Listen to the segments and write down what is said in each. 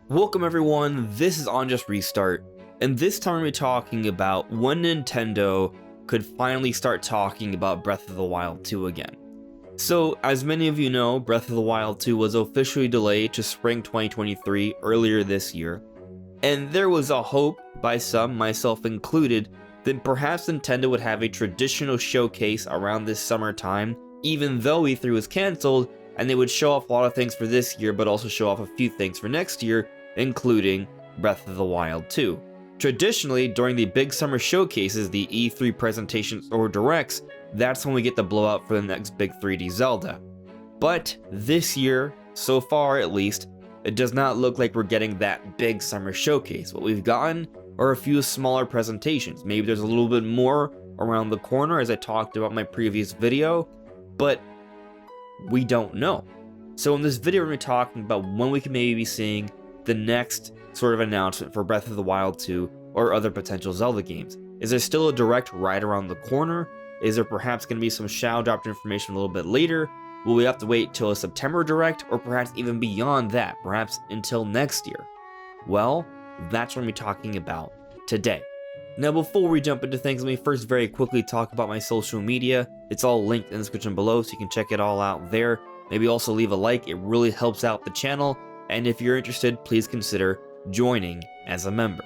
Welcome everyone, this is On Just Restart, and this time we're talking about when Nintendo could finally start talking about Breath of the Wild 2 again. So, as many of you know, Breath of the Wild 2 was officially delayed to spring 2023 earlier this year, and there was a hope by some, myself included, that perhaps Nintendo would have a traditional showcase around this summertime, even though E3 was cancelled, and they would show off a lot of things for this year, but also show off a few things for next year, including Breath of the Wild 2. Traditionally, during the big summer showcases, the E3 presentations or directs, that's when we get the blowout for the next big 3D Zelda. But this year, so far at least, it does not look like we're getting that big summer showcase. What we've gotten are a few smaller presentations. Maybe there's a little bit more around the corner, as I talked about in my previous video, but we don't know. So in this video, we're going to be talking about when we can maybe be seeing the next sort of announcement for Breath of the Wild 2 or other potential Zelda games. Is there still a direct right around the corner? Is there perhaps going to be some shadow dropped information a little bit later? Will we have to wait till a September direct, or perhaps even beyond that, perhaps until next year? Well, that's what we're talking about today. Now, before we jump into things, let me first very quickly talk about my social media. It's all linked in the description below, so you can check it all out there. Maybe also leave a like, it really helps out the channel. And if you're interested, please consider joining as a member.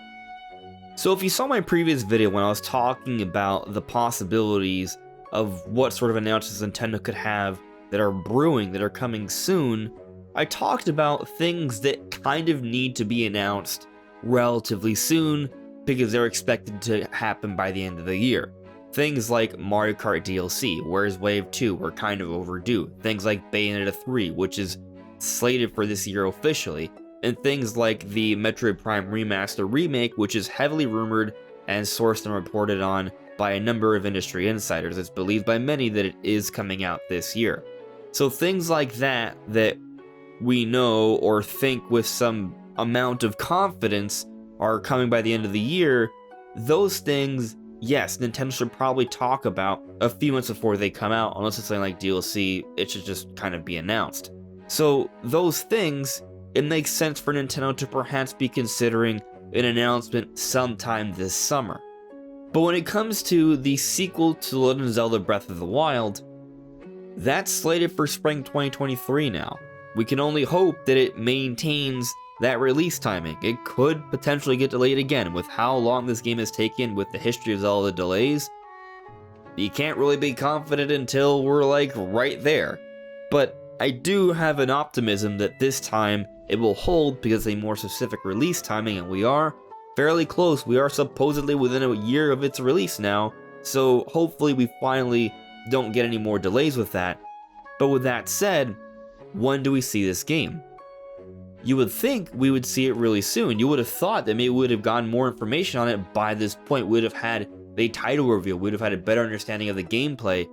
So if you saw my previous video when I was talking about the possibilities of what sort of announcements Nintendo could have that are brewing, that are coming soon, I talked about things that kind of need to be announced relatively soon because they're expected to happen by the end of the year. Things like Mario Kart DLC, Where's Wave 2 were kind of overdue. Things like Bayonetta 3, which is slated for this year officially, and things like the Metroid Prime Remaster remake, which is heavily rumored and sourced and reported on by a number of industry insiders. It's believed by many that it is coming out this year. So things like that we know or think with some amount of confidence are coming by the end of the year, those things, yes, Nintendo should probably talk about a few months before they come out. Unless it's something like DLC, it should just kind of be announced. So those things, it makes sense for Nintendo to perhaps be considering an announcement sometime this summer. But when it comes to the sequel to Legend of Zelda Breath of the Wild, that's slated for spring 2023 now. We can only hope that it maintains that release timing. It could potentially get delayed again with how long this game has taken with the history of Zelda delays. You can't really be confident until we're like right there. But I do have an optimism that this time it will hold because of a more specific release timing, and we are fairly close. We are supposedly within a year of its release now, so hopefully we finally don't get any more delays with that. But with that said, when do we see this game? You would think we would see it really soon. You would have thought that maybe we would have gotten more information on it by this point. We would have had a title reveal, we would have had a better understanding of the gameplay,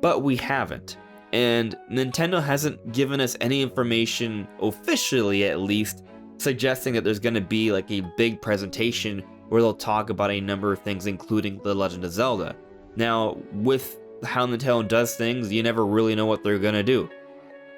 but we haven't. And Nintendo hasn't given us any information, officially at least, suggesting that there's going to be like a big presentation where they'll talk about a number of things, including The Legend of Zelda. Now, with how Nintendo does things, you never really know what they're going to do.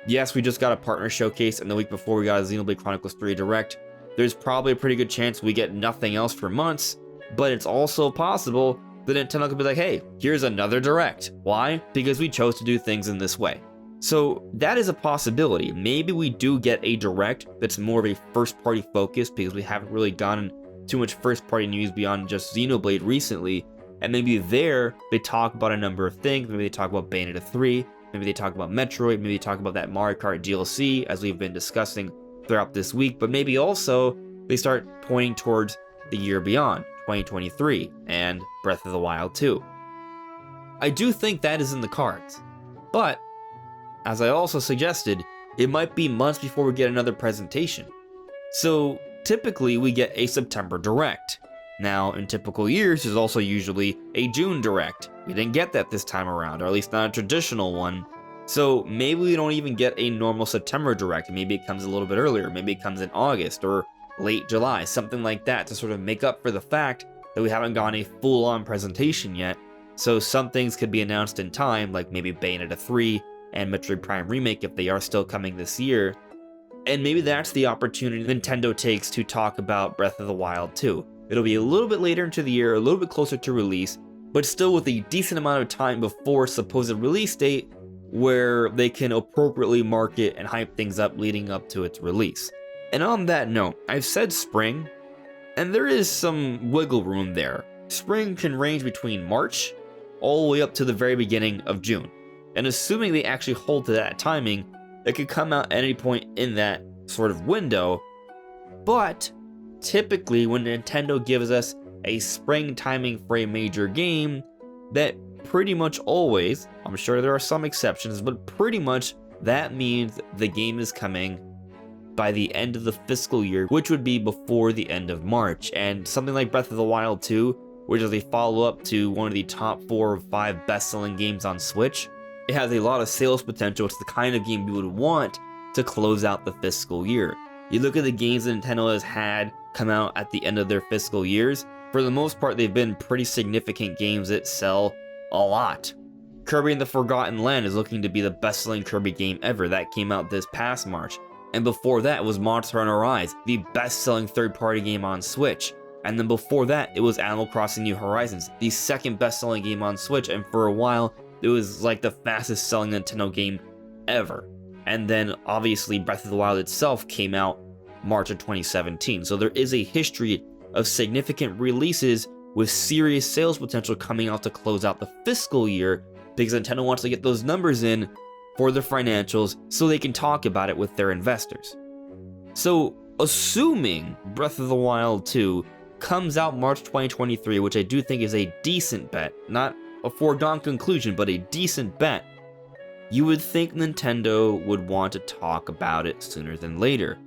Yes, we just got a partner showcase, and the week before we got a Xenoblade Chronicles 3 Direct. There's probably a pretty good chance we get nothing else for months, but it's also possible that Nintendo could be like, hey, here's another Direct. Why? Because we chose to do things in this way. So that is a possibility. Maybe we do get a Direct that's more of a first-party focus because we haven't really gotten too much first-party news beyond just Xenoblade recently, and maybe there they talk about a number of things. Maybe they talk about Bayonetta 3, maybe they talk about Metroid, maybe they talk about that Mario Kart DLC, as we've been discussing throughout this week, but maybe also they start pointing towards the year beyond, 2023, and Breath of the Wild 2. I do think that is in the cards, but, as I also suggested, it might be months before we get another presentation. So, typically we get a September Direct. Now, in typical years, there's also usually a June Direct. We didn't get that this time around, or at least not a traditional one. So maybe we don't even get a normal September Direct. Maybe it comes a little bit earlier. Maybe it comes in August or late July, something like that, to sort of make up for the fact that we haven't gotten a full-on presentation yet. So some things could be announced in time, like maybe Bayonetta 3 and Metroid Prime Remake if they are still coming this year. And maybe that's the opportunity Nintendo takes to talk about Breath of the Wild 2. It'll be a little bit later into the year, a little bit closer to release, but still with a decent amount of time before supposed release date where they can appropriately market and hype things up leading up to its release. And on that note, I've said spring, and there is some wiggle room there. Spring can range between March all the way up to the very beginning of June. And assuming they actually hold to that timing, it could come out at any point in that sort of window. But typically when Nintendo gives us a spring timing for a major game, that pretty much always, I'm sure there are some exceptions, but pretty much that means the game is coming by the end of the fiscal year, which would be before the end of March. And something like Breath of the Wild 2, which is a follow-up to one of the top 4 or 5 best-selling games on Switch, it has a lot of sales potential. It's the kind of game you would want to close out the fiscal year. You look at the games that Nintendo has had come out at the end of their fiscal years, for the most part they've been pretty significant games that sell a lot. Kirby and the Forgotten Land is looking to be the best-selling Kirby game ever. That came out this past March. And before that was Monster Hunter Rise, the best-selling third-party game on Switch. And then before that, it was Animal Crossing New Horizons, the second best-selling game on Switch, and for a while, it was like the fastest-selling Nintendo game ever. And then, obviously, Breath of the Wild itself came out March of 2017. So there is a history of significant releases with serious sales potential coming out to close out the fiscal year, because Nintendo wants to get those numbers in for their financials so they can talk about it with their investors. So, assuming Breath of the Wild 2 comes out March 2023, which I do think is a decent bet, not a foregone conclusion, but a decent bet, you would think Nintendo would want to talk about it sooner than later.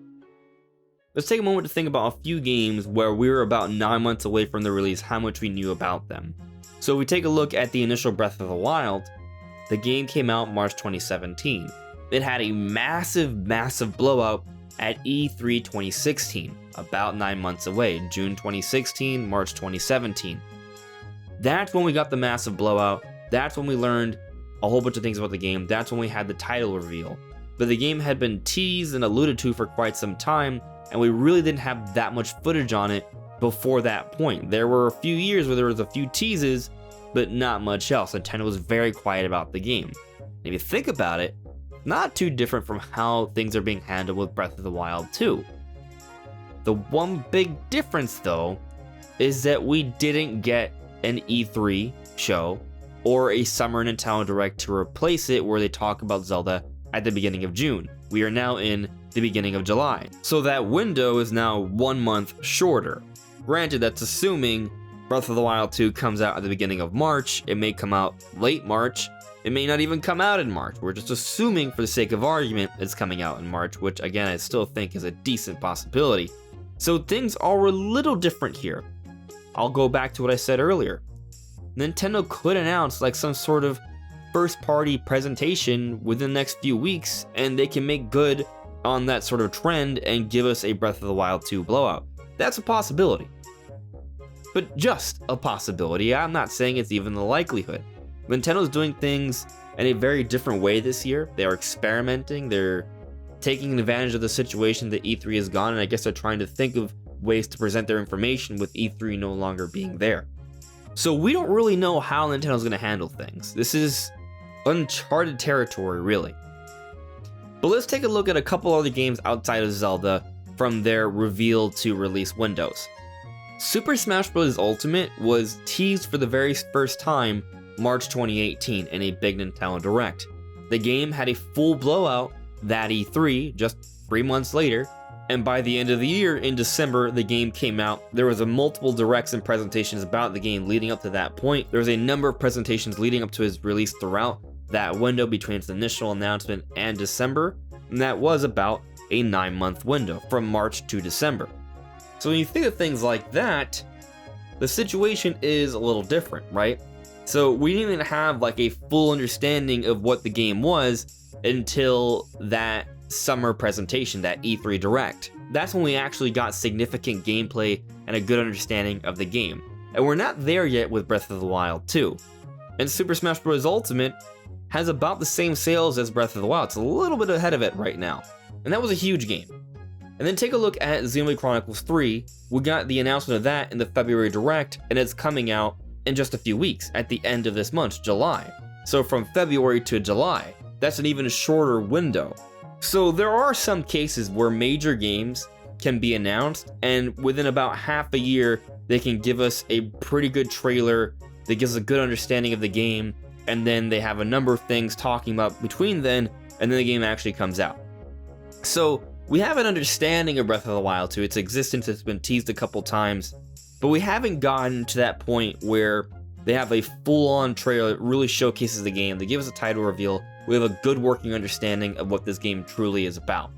Let's take a moment to think about a few games where we were about 9 months away from the release, how much we knew about them. So if we take a look at the initial Breath of the Wild, the game came out March 2017. It had a massive blowout at E3 2016, about 9 months away, June 2016, March 2017. That's when we got the massive blowout. That's when we learned a whole bunch of things about the game. That's when we had the title reveal. But the game had been teased and alluded to for quite some time, and we really didn't have that much footage on it before that point. There were a few years where there was a few teases, but not much else. Nintendo was very quiet about the game. And if you think about it, not too different from how things are being handled with Breath of the Wild 2. The one big difference, though, is that we didn't get an E3 show or a Summer Nintendo Direct to replace it where they talk about Zelda at the beginning of June. We are now in the beginning of July. So that window is now 1 month shorter. Granted, that's assuming Breath of the Wild 2 comes out at the beginning of March. It may come out late March. It may not even come out in March. We're just assuming for the sake of argument it's coming out in March, which again I still think is a decent possibility. So things are a little different here. I'll go back to what I said earlier. Nintendo could announce like some sort of first party presentation within the next few weeks, and they can make good on that sort of trend and give us a Breath of the Wild 2 blowout. That's a possibility. But just a possibility. I'm not saying it's even the likelihood. Nintendo's doing things in a very different way this year. They're experimenting, they're taking advantage of the situation that E3 is gone, and I guess they're trying to think of ways to present their information with E3 no longer being there. So we don't really know how Nintendo's going to handle things. This is uncharted territory, really. But let's take a look at a couple other games outside of Zelda from their reveal to release windows. Super Smash Bros. Ultimate was teased for the very first time March 2018 in a big Nintendo Direct. The game had a full blowout that E3 just 3 months later, and by the end of the year, in December, the game came out. There was a multiple directs and presentations about the game leading up to that point. There was a number of presentations leading up to its release throughout that window between its initial announcement and December, and that was about a 9-month window from March to December. So when you think of things like that, the situation is a little different, right? So we didn't even have like a full understanding of what the game was until that summer presentation, that E3 Direct. That's when we actually got significant gameplay and a good understanding of the game. And we're not there yet with Breath of the Wild 2. And Super Smash Bros. Ultimate has about the same sales as Breath of the Wild. It's a little bit ahead of it right now. and that was a huge game. And then take a look at Xenoblade Chronicles 3. We got the announcement of that in the February Direct, and it's coming out in just a few weeks, at the end of this month, July. So from February to July, that's an even shorter window. So there are some cases where major games can be announced, and within about half a year, they can give us a pretty good trailer that gives us a good understanding of the game, and then they have a number of things talking about between then, and then the game actually comes out. So we have an understanding of Breath of the Wild 2, its existence has been teased a couple times, but we haven't gotten to that point where they have a full-on trailer that really showcases the game, they give us a title reveal, we have a good working understanding of what this game truly is about.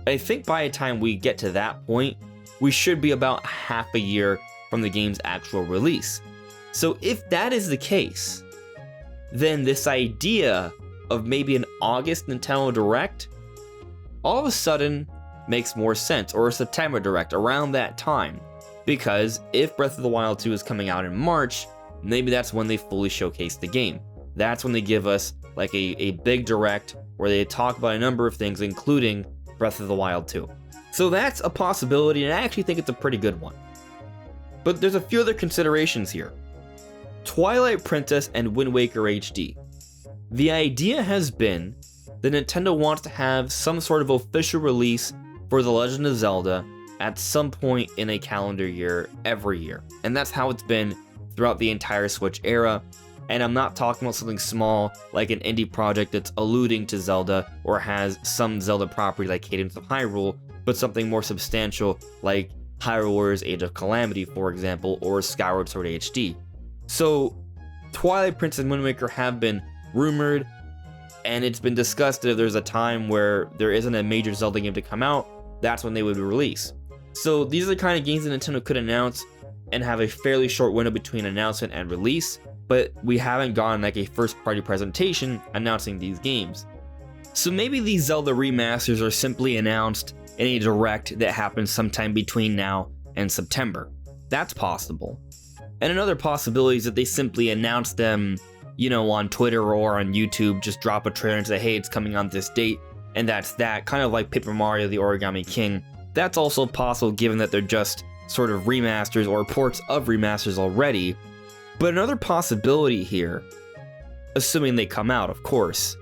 I think by the time we get to that point, we should be about half a year from the game's actual release. So if that is the case, then this idea of maybe an August Nintendo Direct all of a sudden makes more sense, or a September Direct around that time. Because if Breath of the Wild 2 is coming out in March, maybe that's when they fully showcase the game. That's when they give us like a big Direct where they talk about a number of things, including Breath of the Wild 2. So that's a possibility, and I actually think it's a pretty good one. But there's a few other considerations here. Twilight Princess and Wind Waker HD. The idea has been that Nintendo wants to have some sort of official release for The Legend of Zelda at some point in a calendar year every year. And that's how it's been throughout the entire Switch era. And I'm not talking about something small like an indie project that's alluding to Zelda or has some Zelda property like Cadence of Hyrule, but something more substantial like Hyrule Warriors Age of Calamity, for example, or Skyward Sword HD. So Twilight Princess and Wind Waker have been rumored, and it's been discussed that if there's a time where there isn't a major Zelda game to come out, that's when they would release. So these are the kind of games that Nintendo could announce and have a fairly short window between announcement and release, but we haven't gotten like a first party presentation announcing these games. So maybe these Zelda remasters are simply announced in a direct that happens sometime between now and September. That's possible. And another possibility is that they simply announce them, you know, on Twitter or on YouTube, just drop a trailer and say, hey, it's coming on this date, and that's that, kind of like Paper Mario the Origami King. That's also possible given that they're just sort of remasters or ports of remasters already. But another possibility here, assuming they come out, of course,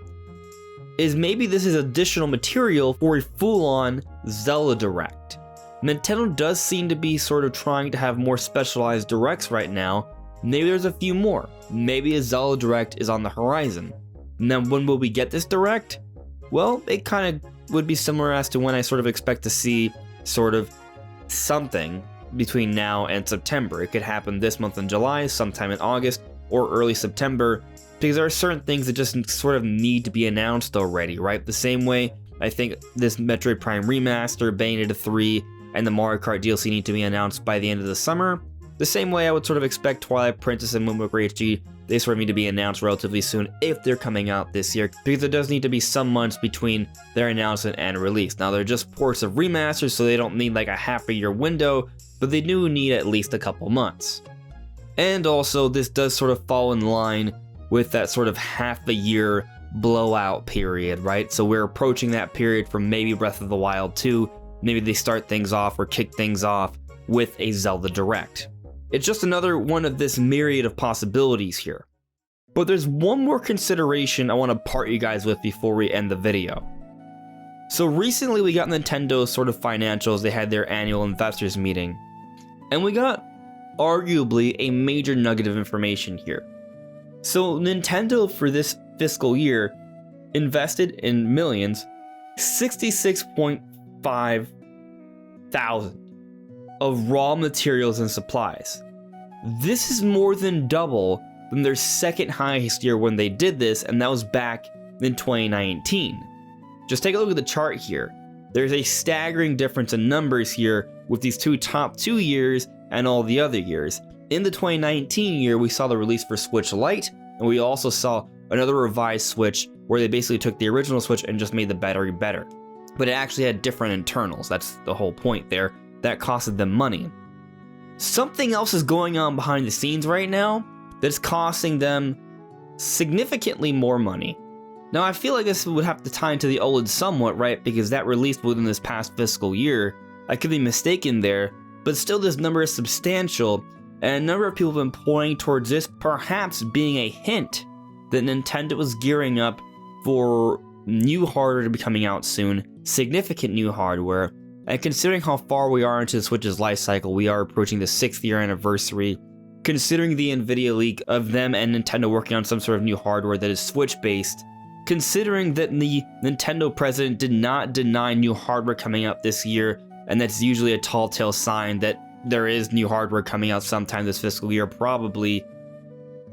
is maybe this is additional material for a full-on Zelda Direct. Nintendo does seem to be sort of trying to have more specialized directs right now. Maybe there's a few more. Maybe a Zelda Direct is on the horizon. And then when will we get this Direct? Well, it kind of would be similar as to when I sort of expect to see sort of something between now and September. It could happen this month in July, sometime in August, or early September, because there are certain things that just sort of need to be announced already, right? The same way I think this Metroid Prime Remaster, Bayonetta 3, and the Mario Kart DLC need to be announced by the end of the summer. The same way I would sort of expect Twilight Princess and Wind Waker HD, they sort of need to be announced relatively soon if they're coming out this year, because there does need to be some months between their announcement and release. Now they're just ports of remasters, so they don't need like a half a year window, but they do need at least a couple months. And also, this does sort of fall in line with that sort of half a year blowout period, right? So we're approaching that period from maybe Breath of the Wild 2, maybe they start things off or kick things off with a Zelda Direct. It's just another one of this myriad of possibilities here. But there's one more consideration I want to part you guys with before we end the video. So recently we got Nintendo's sort of financials, they had their annual investors meeting, and we got arguably a major nugget of information here. So Nintendo for this fiscal year invested in millions, 66.5 thousand of raw materials and supplies. This is more than double than their second highest year when they did this, and that was back in 2019. Just take a look at the chart here. There's a staggering difference in numbers here with these top two years and all the other years. In the 2019 year, we saw the release for Switch Lite, and we also saw another revised Switch where they basically took the original Switch and just made the battery better. But it actually had different internals, that's the whole point there. That costed them money. Something else is going on behind the scenes right now that's costing them significantly more money. Now, I feel like this would have to tie into the OLED somewhat, right? Because that released within this past fiscal year. I could be mistaken there, but still this number is substantial, and a number of people have been pointing towards this perhaps being a hint that Nintendo was gearing up for new hardware to be coming out soon, significant new hardware, and considering how far we are into the Switch's life cycle, we are approaching the 6th year anniversary, considering the Nvidia leak of them and Nintendo working on some sort of new hardware that is Switch-based, considering that the Nintendo president did not deny new hardware coming out this year, and that's usually a tall tale sign that there is new hardware coming out sometime this fiscal year, probably.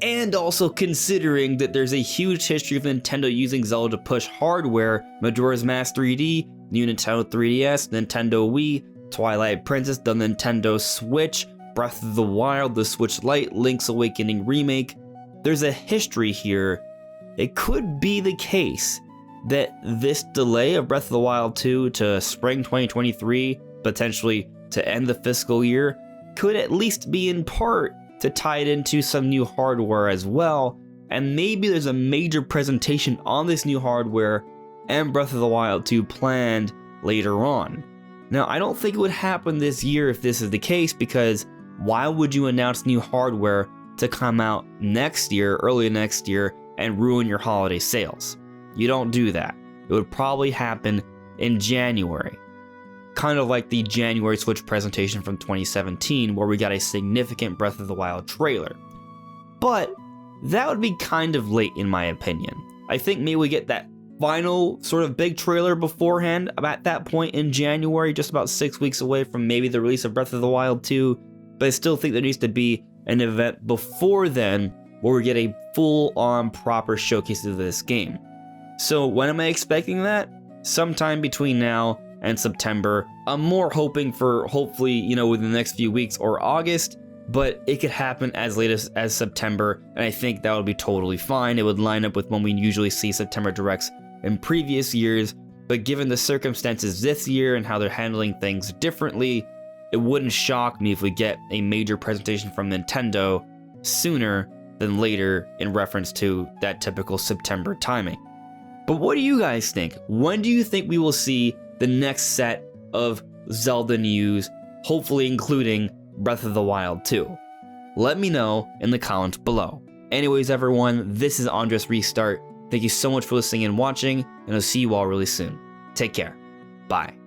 And also considering that there's a huge history of Nintendo using Zelda to push hardware, Majora's Mask 3D, new Nintendo 3DS, Nintendo Wii, Twilight Princess, the Nintendo Switch, Breath of the Wild, the Switch Lite, Link's Awakening Remake. There's a history here. It could be the case that this delay of Breath of the Wild 2 to spring 2023, potentially to end the fiscal year, could at least be in part to tie it into some new hardware as well, and maybe there's a major presentation on this new hardware and Breath of the Wild 2 planned later on. Now, I don't think it would happen this year if this is the case, because why would you announce new hardware to come out next year, early next year, and ruin your holiday sales? You don't do that. It would probably happen in January. Kind of like the January Switch presentation from 2017, where we got a significant Breath of the Wild trailer. But that would be kind of late in my opinion. I think maybe we get that final sort of big trailer beforehand at that point in January, just about 6 weeks away from maybe the release of Breath of the Wild 2, but I still think there needs to be an event before then where we get a full-on proper showcase of this game. So when am I expecting that? Sometime between now and September. I'm more hoping for hopefully, within the next few weeks or August, but it could happen as late as September, and I think that would be totally fine. It would line up with when we usually see September Directs in previous years, but given the circumstances this year and how they're handling things differently, it wouldn't shock me if we get a major presentation from Nintendo sooner than later in reference to that typical September timing. But what do you guys think? When do you think we will see the next set of Zelda news, hopefully including Breath of the Wild 2? Let me know in the comments below. Anyways, everyone, this is Andres Restart. Thank you so much for listening and watching, and I'll see you all really soon. Take care. Bye.